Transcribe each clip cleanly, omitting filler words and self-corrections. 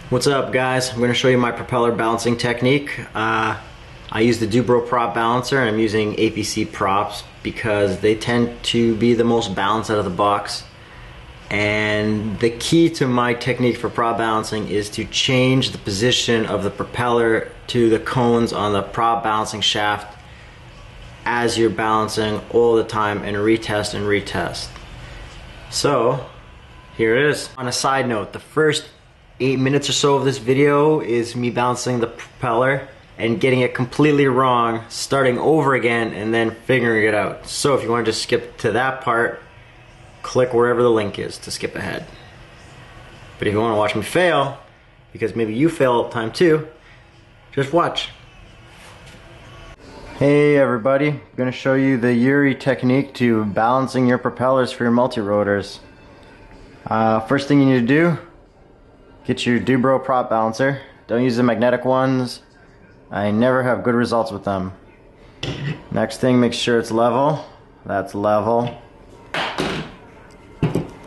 What's up, guys? I'm going to show you my propeller balancing technique. I use the dubro prop balancer, and I'm using APC props because they tend to be the most balanced out of the box. And the key to my technique for prop balancing is to change the position of the propeller to the cones on the prop balancing shaft as you're balancing all the time, and retest and retest. So here it is. On a side note, the first 8 minutes or so of this video is me balancing the propeller and getting it completely wrong, starting over again, and then figuring it out. So if you want to just skip to that part, click wherever the link is to skip ahead. But if you want to watch me fail, because maybe you fail all the time too, just watch. Hey everybody, I'm going to show you the Yuri technique to balancing your propellers for your multirotors. First thing you need to do, get your dubro prop balancer. Don't use the magnetic ones. I never have good results with them. Next thing, make sure it's level. That's level.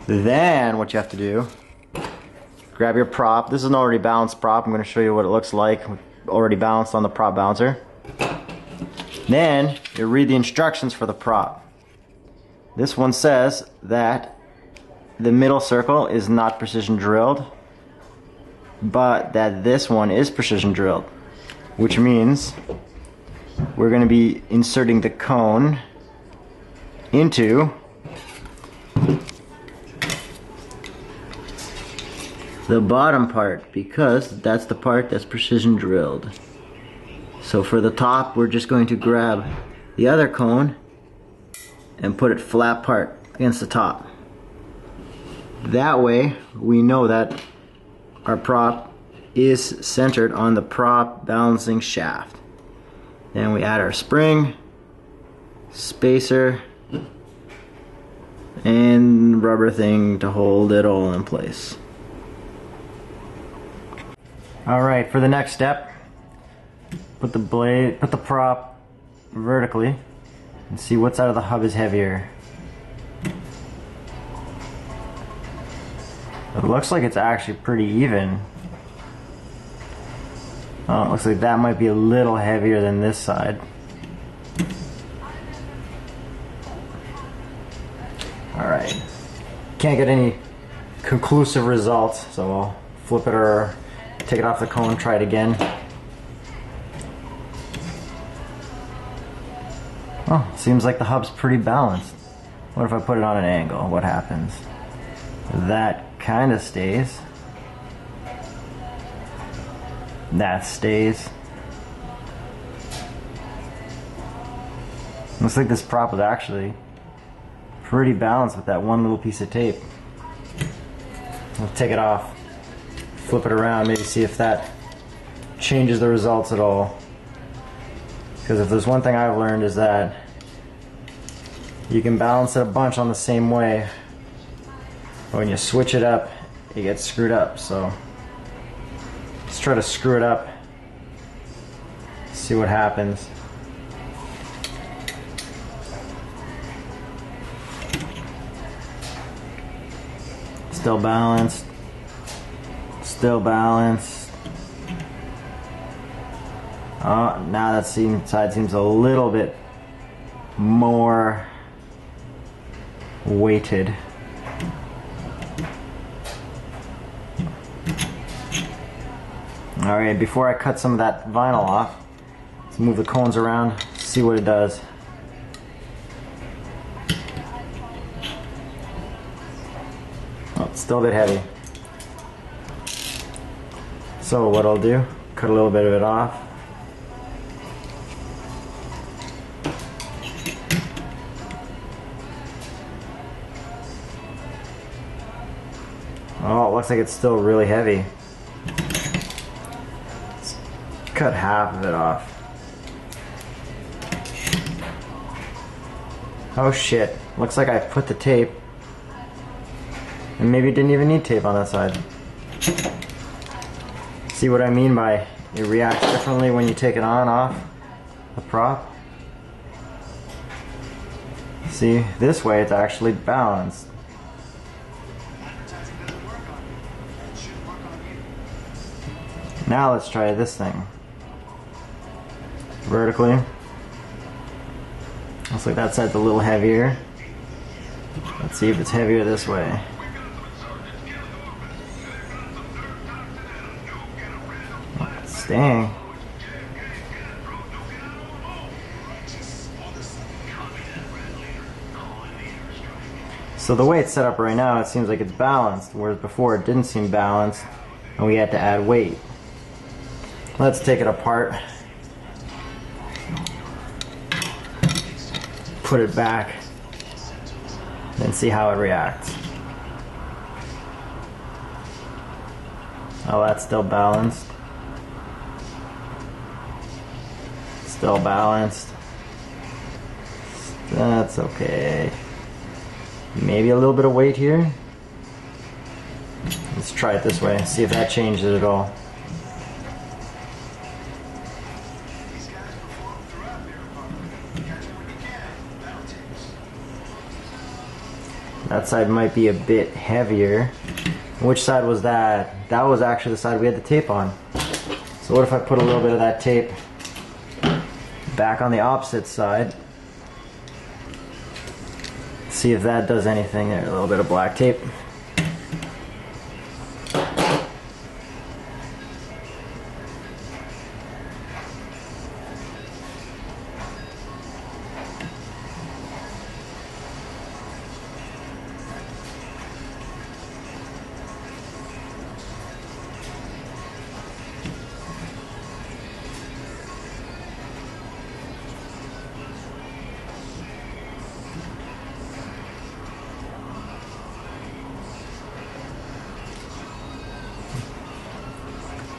Then what you have to do, grab your prop. This is an already balanced prop. I'm going to show you what it looks like already balanced on the prop balancer. Then you read the instructions for the prop. This one says that the middle circle is not precision drilled, but that this one is precision drilled, which means we're going to be inserting the cone into the bottom part, because that's the part that's precision drilled. So for the top, we're just going to grab the other cone and put it flat part against the top. That way we know that our prop is centered on the prop balancing shaft. Then we add our spring, spacer, and rubber thing to hold it all in place. Alright, for the next step, put the prop vertically and see what side of the hub is heavier. It looks like it's actually pretty even. Oh, it looks like that might be a little heavier than this side. Alright. Can't get any conclusive results, so I'll flip it or take it off the cone, try it again. Oh, seems like the hub's pretty balanced. What if I put it on an angle? What happens? That kind of stays. That stays. Looks like this prop is actually pretty balanced with that one little piece of tape. I'll take it off, flip it around, maybe see if that changes the results at all. Because if there's one thing I've learned is that you can balance it a bunch on the same way, but when you switch it up, it gets screwed up. So let's try to screw it up, see what happens. Still balanced. Still balanced. Oh, now that side seems a little bit more weighted. Alright, before I cut some of that vinyl off, let's move the cones around, see what it does. Oh, it's still a bit heavy. So what I'll do, cut a little bit of it off. Oh, it looks like it's still really heavy. Let's cut half of it off. Oh shit, looks like I put the tape, and maybe it didn't even need tape on that side. See what I mean by it reacts differently when you take it on off the prop? See, this way it's actually balanced. Now let's try this thing. Vertically. Looks like that side's a little heavier. Let's see if it's heavier this way. It's staying. So the way it's set up right now, it seems like it's balanced, whereas before it didn't seem balanced and we had to add weight. Let's take it apart. Put it back and see how it reacts. Oh, that's still balanced. Still balanced. That's okay. Maybe a little bit of weight here. Let's try it this way, see if that changes it at all. That side might be a bit heavier. Which side was that? That was actually the side we had the tape on. So what if I put a little bit of that tape back on the opposite side? See if that does anything there. A little bit of black tape.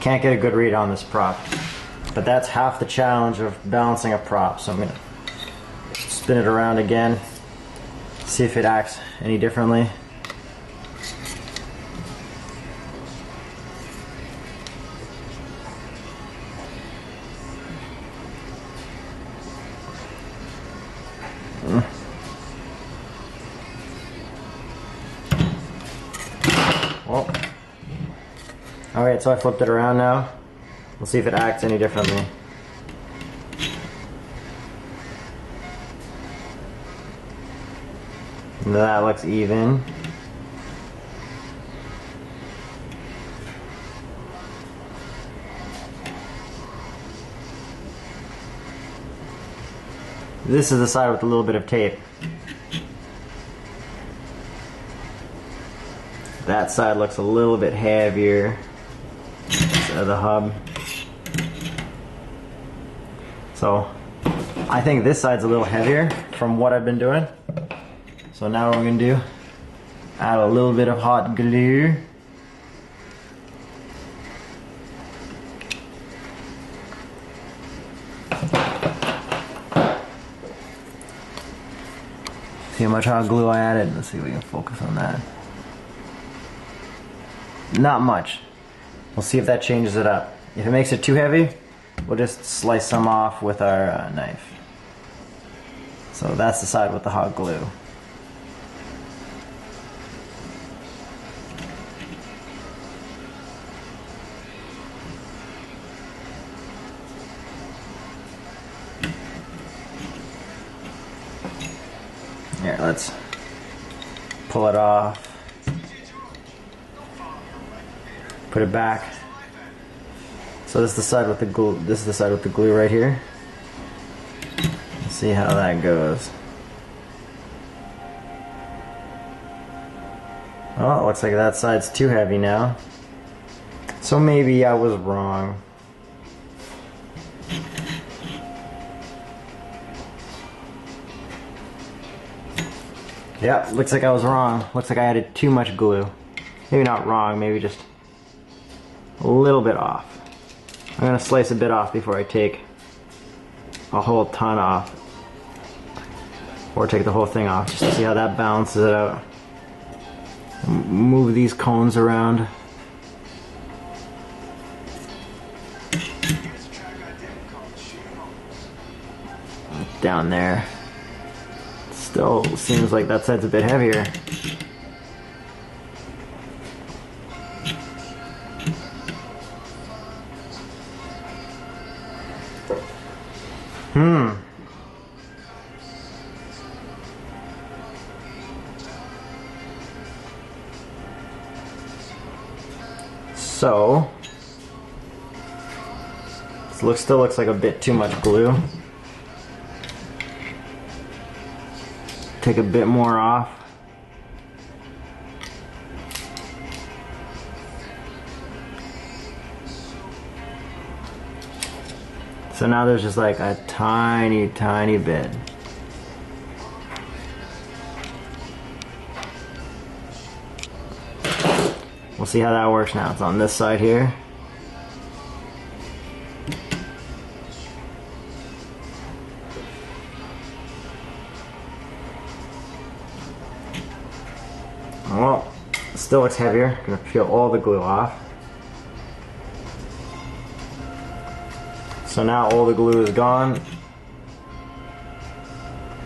Can't get a good read on this prop, but that's half the challenge of balancing a prop. So I'm gonna spin it around again, see if it acts any differently. Well, alright, so I flipped it around now. We'll see if it acts any differently. That looks even. This is the side with a little bit of tape. That side looks a little bit heavier. The hub. So I think this side's a little heavier from what I've been doing. So now what we're gonna do, add a little bit of hot glue. See how much hot glue I added? Let's see if we can focus on that. Not much. We'll see if that changes it up. If it makes it too heavy, we'll just slice some off with our knife. So that's the side with the hot glue. Here, let's pull it off. Put it back. So this is the side with the glue. This is the side with the glue right here. Let's see how that goes. Oh, it looks like that side's too heavy now. So maybe I was wrong. Yeah, looks like I was wrong. Looks like I added too much glue. Maybe not wrong, maybe just a little bit off. I'm gonna slice a bit off before I take a whole ton off. Or take the whole thing off, just to see how that balances it out. Move these cones around. Down there. Still seems like that side's a bit heavier. So, this still looks like a bit too much glue. Take a bit more off. So now there's just like a tiny, tiny bit. We'll see how that works now. It's on this side here. Well, it still looks heavier. I'm gonna peel all the glue off. So now all the glue is gone.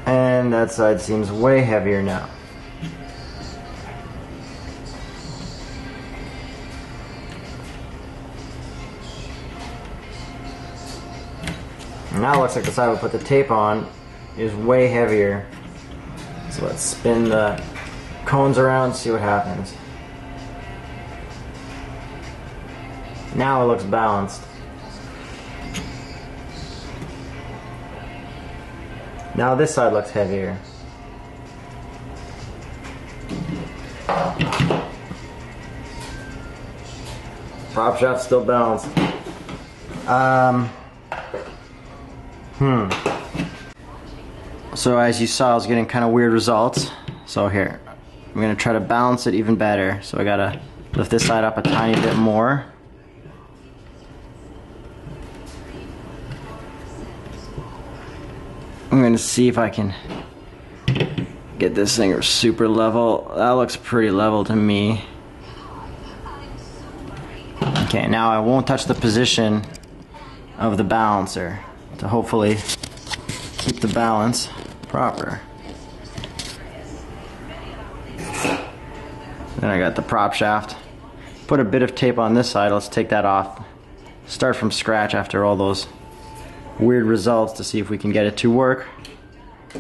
And that side seems way heavier now. Now it looks like the side we put the tape on is way heavier. So let's spin the cones around, see what happens. Now it looks balanced. Now this side looks heavier. Prop shaft still balanced. So as you saw, I was getting kind of weird results. So here, I'm gonna try to balance it even better. So I gotta lift this side up a tiny bit more. I'm gonna see if I can get this thing super level. That looks pretty level to me. Okay, now I won't touch the position of the balancer to hopefully keep the balance proper. Then I got the prop shaft. Put a bit of tape on this side. Let's take that off. Start from scratch after all those weird results to see if we can get it to work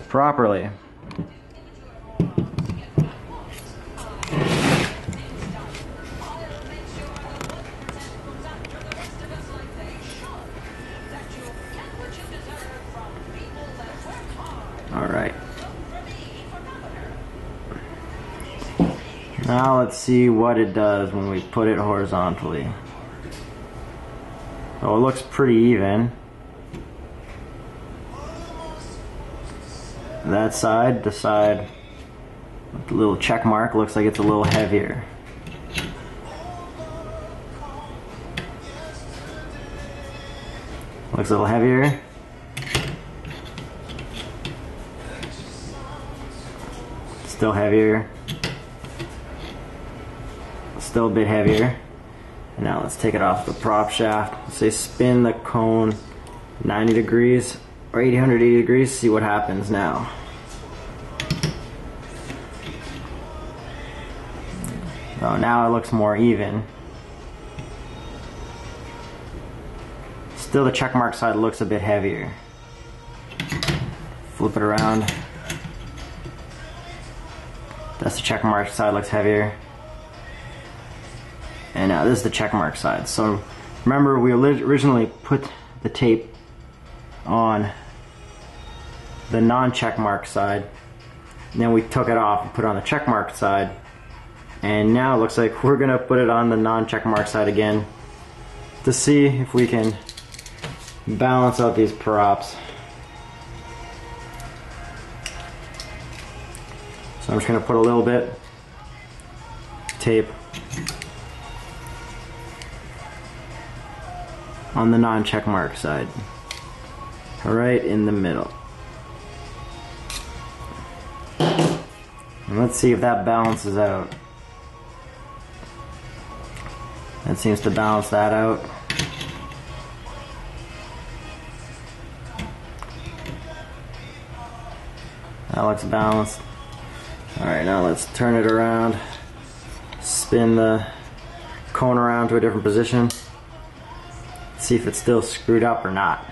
properly. Alright. Now let's see what it does when we put it horizontally. Oh, it looks pretty even. That side, the side with the little check mark, looks like it's a little heavier. Looks a little heavier. Still heavier. Still a bit heavier. And now let's take it off the prop shaft. Let's say spin the cone 90 degrees or 180 degrees, see what happens now. So now it looks more even. Still the checkmark side looks a bit heavier. Flip it around. That's the checkmark side, looks heavier. And now this is the checkmark side. So remember, we originally put the tape on the non-checkmark side, and then we took it off and put it on the checkmark side, and now it looks like we're gonna put it on the non-checkmark side again to see if we can balance out these props. So I'm just gonna put a little bit tape on the non-checkmark side, right in the middle. And let's see if that balances out. That seems to balance that out. That looks balanced. Alright, now let's turn it around. Spin the cone around to a different position. See if it's still screwed up or not.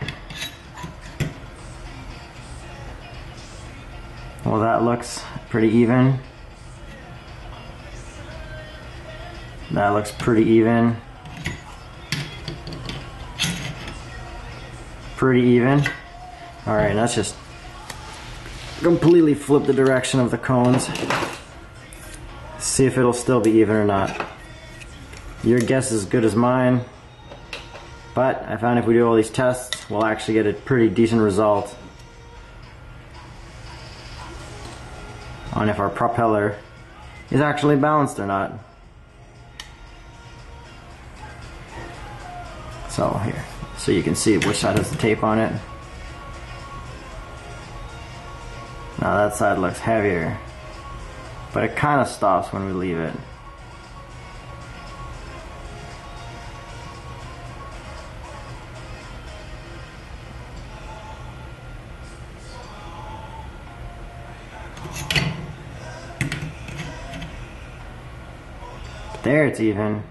Well, that looks pretty even. That looks pretty even. Pretty even. Alright, let's just completely flip the direction of the cones. See if it'll still be even or not. Your guess is as good as mine. But I found if we do all these tests, we'll actually get a pretty decent result on if our propeller is actually balanced or not. So here, so you can see which side has the tape on it. Now that side looks heavier, but it kind of stops when we leave it. There it's even.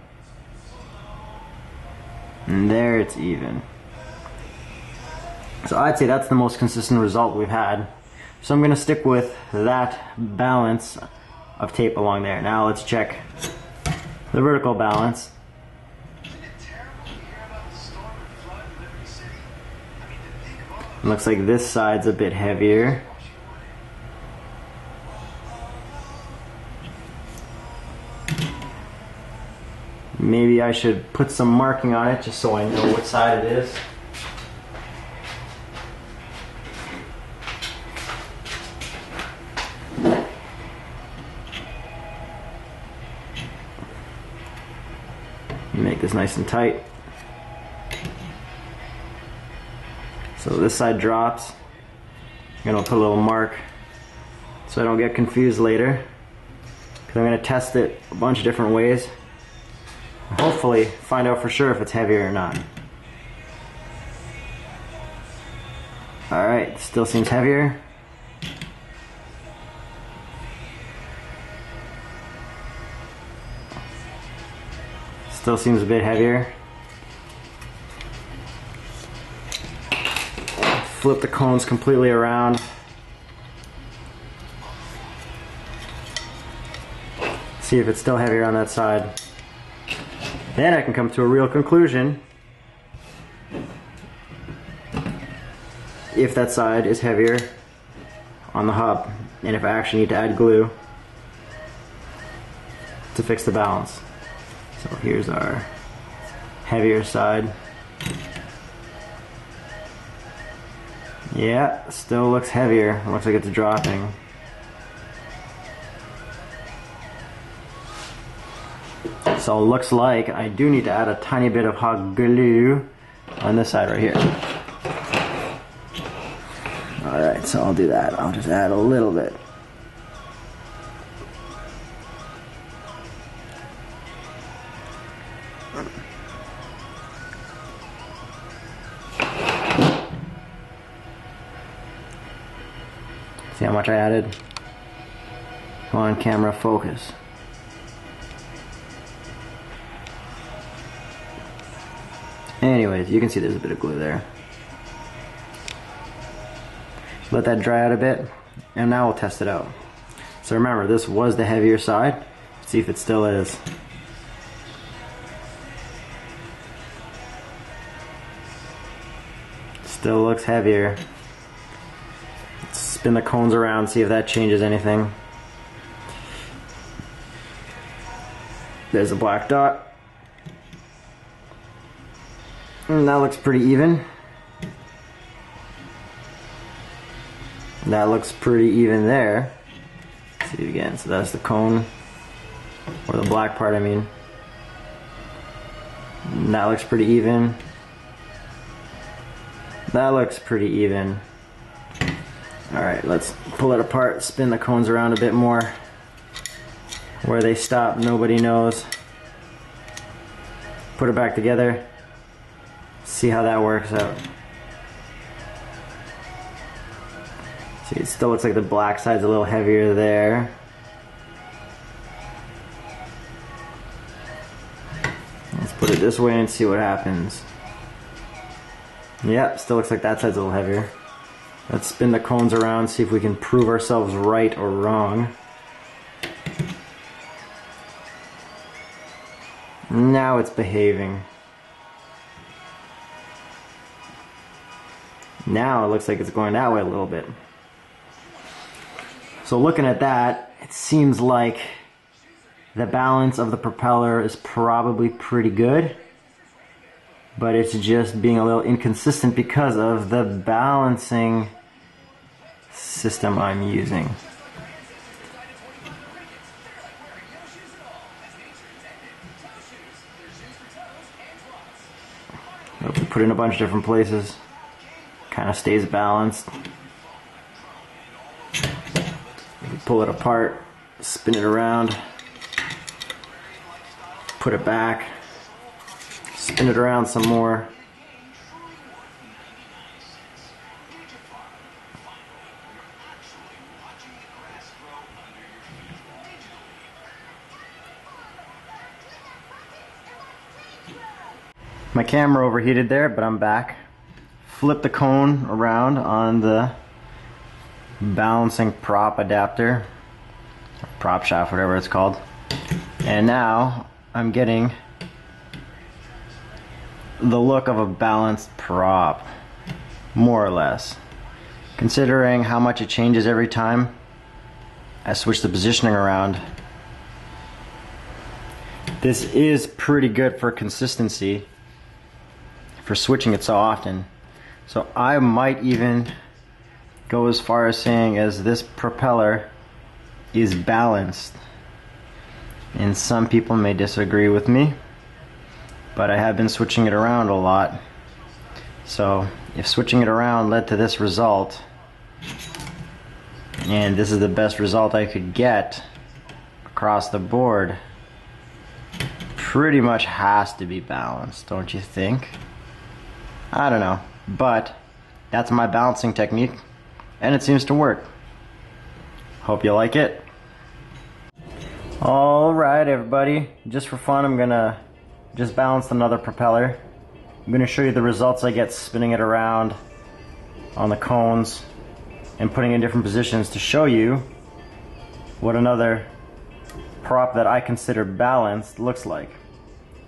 And there it's even. So I'd say that's the most consistent result we've had. So I'm going to stick with that balance of tape along there. Now let's check the vertical balance. It looks like this side's a bit heavier. Maybe I should put some marking on it just so I know what side it is. Make this nice and tight. So this side drops. I'm gonna put a little mark so I don't get confused later, because I'm gonna test it a bunch of different ways. Hopefully find out for sure if it's heavier or not. Alright, still seems heavier. Still seems a bit heavier. Flip the cones completely around. See if it's still heavier on that side. Then I can come to a real conclusion if that side is heavier on the hub, and if I actually need to add glue to fix the balance. So here's our heavier side. Yeah, still looks heavier. Looks like it's dropping. So it looks like I do need to add a tiny bit of hot glue on this side right here. Alright, so I'll do that. I'll just add a little bit. See how much I added? Come on, camera, focus. Anyways, you can see there's a bit of glue there. Let that dry out a bit, and now we'll test it out. So remember, this was the heavier side. Let's see if it still is. Still looks heavier. Let's spin the cones around, see if that changes anything. There's a black dot. And that looks pretty even. That looks pretty even there. Let's see it again. So that's the cone, or the black part, I mean. And that looks pretty even. That looks pretty even. Alright, let's pull it apart, spin the cones around a bit more. Where they stop, nobody knows. Put it back together. See how that works out. See, it still looks like the black side's a little heavier there. Let's put it this way and see what happens. Yep, still looks like that side's a little heavier. Let's spin the cones around, see if we can prove ourselves right or wrong. Now it's behaving. Now it looks like it's going that way a little bit. So looking at that, it seems like the balance of the propeller is probably pretty good, but it's just being a little inconsistent because of the balancing system I'm using. If we put it in a bunch of different places, kind of stays balanced. Pull it apart, spin it around, put it back, spin it around some more. My camera overheated there, but I'm back. Flip the cone around on the balancing prop adapter, prop shaft, whatever it's called. And now I'm getting the look of a balanced prop, more or less. Considering how much it changes every time I switch the positioning around, this is pretty good for consistency for switching it so often. So I might even go as far as saying as this propeller is balanced. And some people may disagree with me, but I have been switching it around a lot. So if switching it around led to this result, and this is the best result I could get across the board, pretty much has to be balanced, don't you think? I don't know, but that's my balancing technique, and it seems to work. Hope you like it. Alright everybody, just for fun I'm gonna just balance another propeller. I'm gonna show you the results I get spinning it around on the cones and putting it in different positions to show you what another prop that I consider balanced looks like.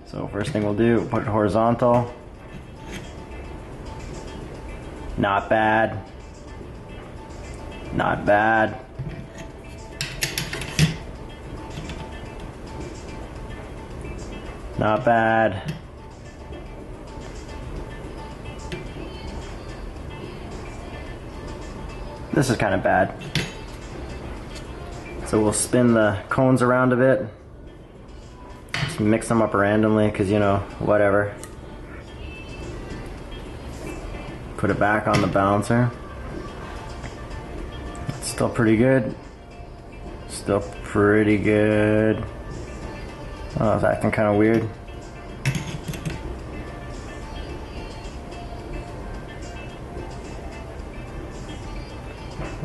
So first thing we'll do, put it horizontal. Not bad. Not bad. Not bad. This is kind of bad. So we'll spin the cones around a bit. Just mix them up randomly because, you know, whatever. Put it back on the balancer. It's still pretty good. Still pretty good. Oh, it's acting kind of weird.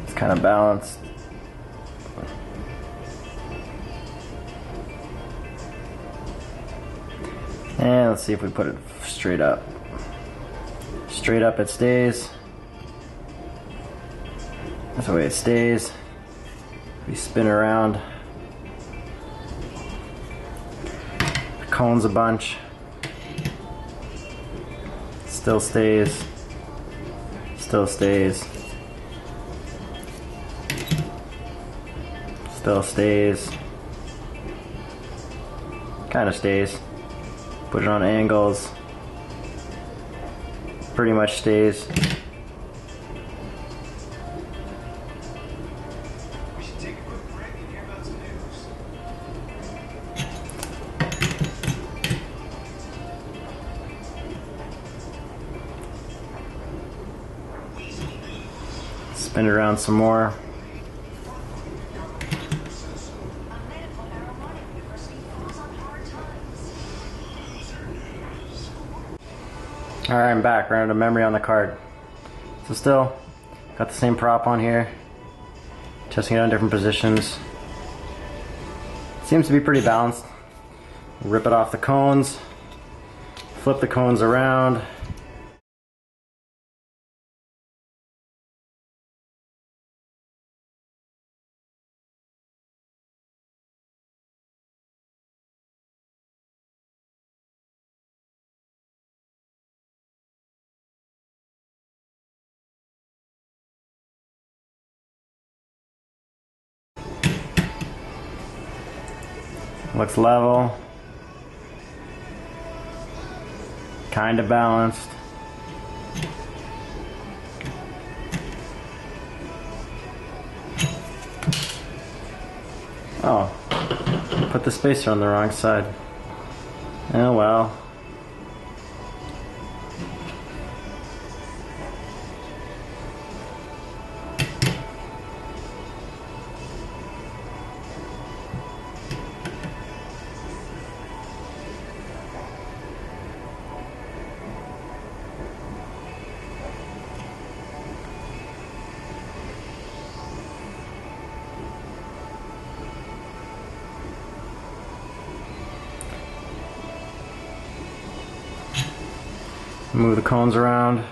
It's kind of balanced. And let's see if we put it straight up. Straight up it stays. That's the way it stays. We spin around the cones a bunch. Still stays. Still stays. Still stays. Kind of stays. Put it on angles. Pretty much stays. Spin it around some more. Alright, I'm back. Ran out of memory on the card. So still, got the same prop on here. Testing it on different positions. Seems to be pretty balanced. Rip it off the cones. Flip the cones around. Looks level. Kind of balanced. Oh, put the spacer on the wrong side. Oh well. Move the cones around.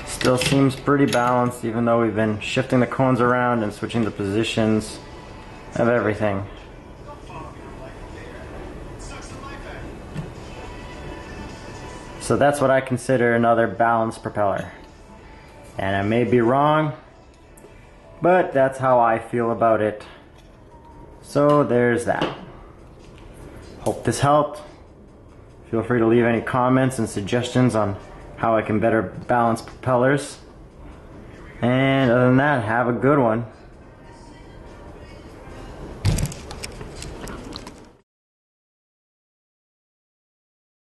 Still seems pretty balanced even though we've been shifting the cones around and switching the positions of everything. So that's what I consider another balanced propeller. And I may be wrong, but that's how I feel about it. So there's that. Hope this helped. Feel free to leave any comments and suggestions on how I can better balance propellers. And other than that, have a good one.